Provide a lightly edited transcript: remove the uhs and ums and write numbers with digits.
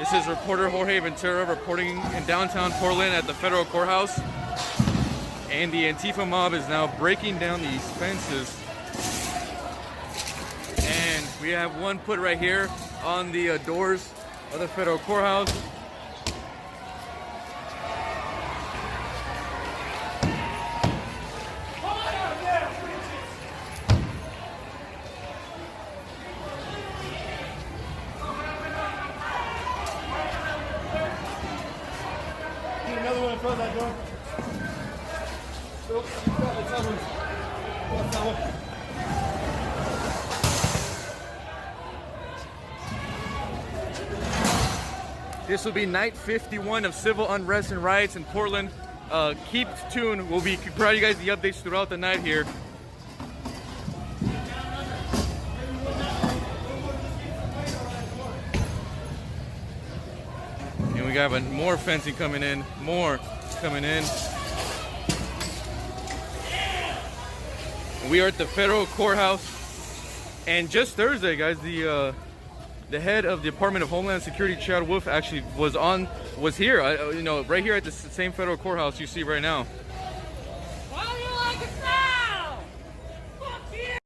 This is reporter Jorge Ventura reporting in downtown Portland at the federal courthouse. And the Antifa mob is now breaking down these fences. And we have one put right here on the doors of the federal courthouse. Another one in front of that door. This will be night 51 of civil unrest and riots in Portland. Keep tuned. We'll be providing you guys the updates throughout the night here. And we got more fencing coming in. More coming in. We are at the federal courthouse. And just Thursday, guys, the head of the Department of Homeland Security, Chad Wolf, actually was here, right here at the same federal courthouse you see right now. Why do you like us now? Fuck you!